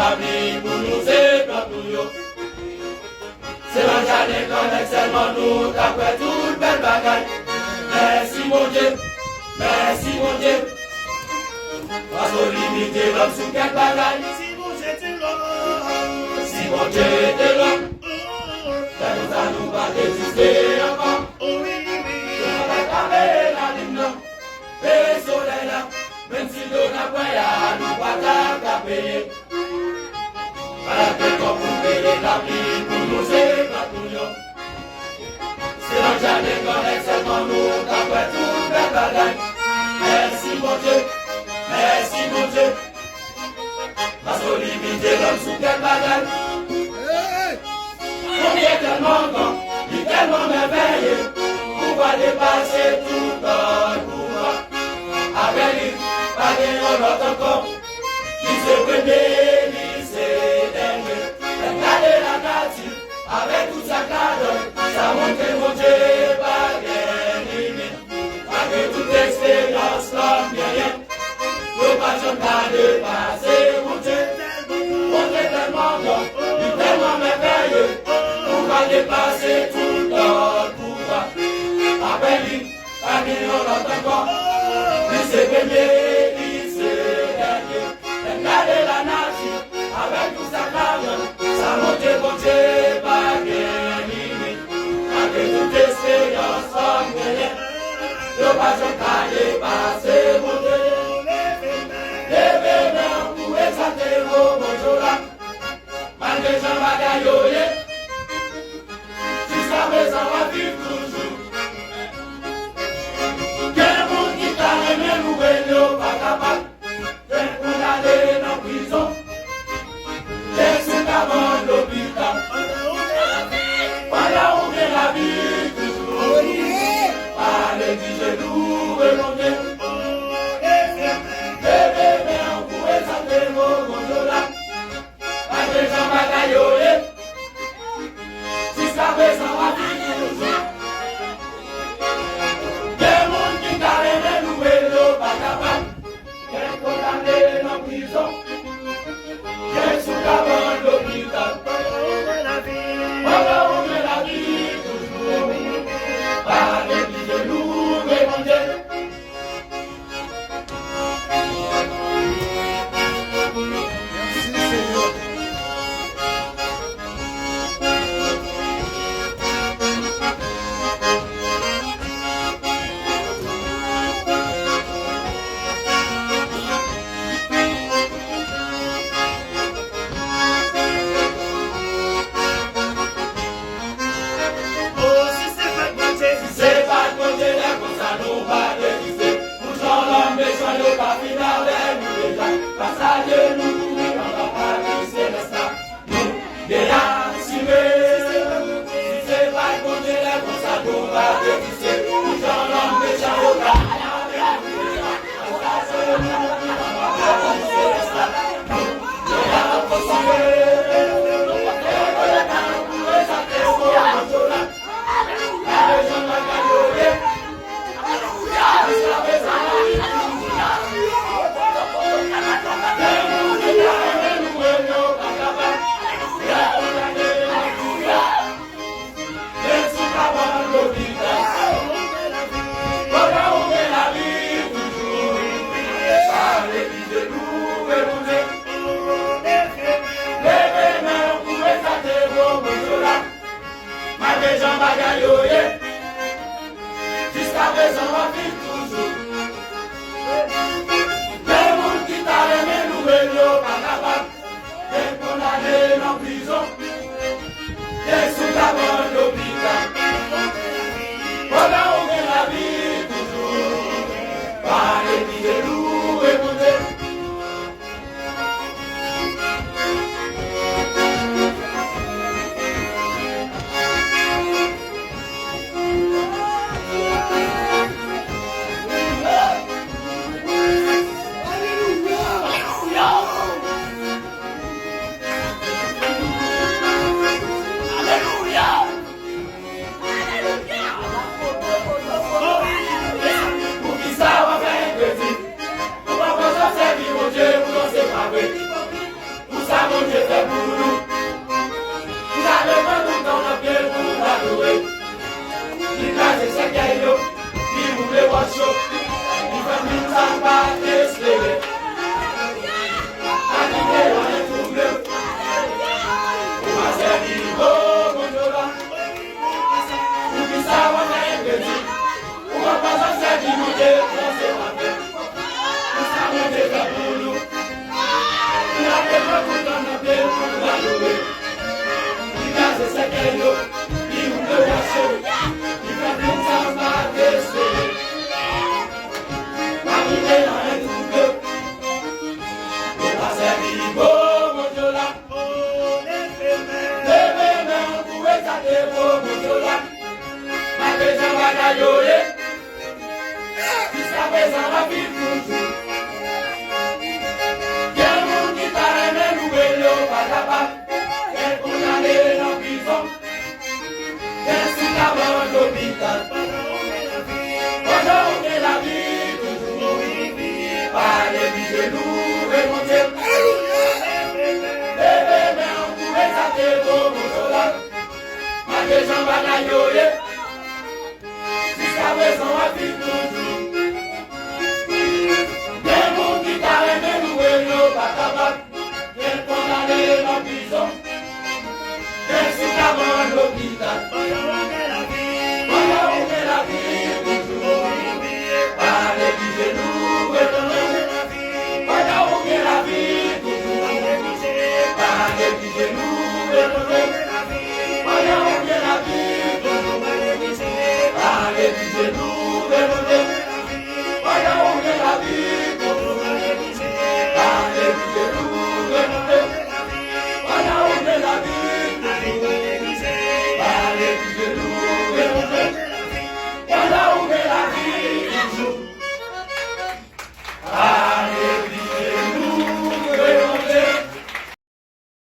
la vie pour nous c'est comme nous. C'est l'année qu'on seulement nous qu'après toute belle bagaille. Merci mon Dieu, merci mon Dieu. Parce qu'on limite l'homme sous quelle bagaille. Si mon Dieu était là, si mon Dieu était là, ça nous a nous pas résister encore. oh oui, oui. On va carrer la ligne, le soleil là, même si l'on a pas nous pas qu'à payer. Voilà que comme vous payez la vie pour nous c'est pas tout nous. C'est l'année qu'on seulement nous qu'après toute la bagaille. Merci mon Dieu, merci mon Dieu. Parce qu'on limite l'homme sous quelle bagaille. On est tellement grand, il est tellement merveilleux. Pouvoir dépasser tout notre pouvoir. Avec lui, pas de l'autre encore. Qui se premier, qui se dernier. Regardez la nature, avec tout sa cadre. Ça montre mon Dieu, pas de limite. Avec toute expérience comme rien. Nous pas pas dépasser mon Dieu. On est tellement grand, il est tellement merveilleux. On va dépasser tout notre pouvoir. Après lui, pas de l'autre encore. Qui se premier, qui se dernier. Regardez la nature, avec tout sa cadre. Ça montre mon Dieu, pas de limite. Avec toute expérience comme rien. Nous pas dépasser mon Dieu. Levez main pour exalter vos bonjours là. Malgré Jean Bagayoye, jusqu'à présent on va vivre toujours. Quel monde qui t'a aimé nous et pas capable. Quel monde aller dans prison. Quel sont avant l'hôpital. Voilà où vient la vie toujours. Allez du genou et mon Dieu. Jusqu'à présent, on vit toujours. Des mondes qui t'arrêtent nous et nous pas capables. Quel condamné en prison. Quel sous avant l'hôpital. Voilà où est la vie toujours. Par l'église de nous et mon Dieu. Hallelujah. yo, y un pedazo, y la prensa va a descer. A mí me la entuque, no pasa ni como yo la. Debe me un poeta de como yo la. Ma pesa va a llorar, y esta pesa va a vivir toujours. Allez,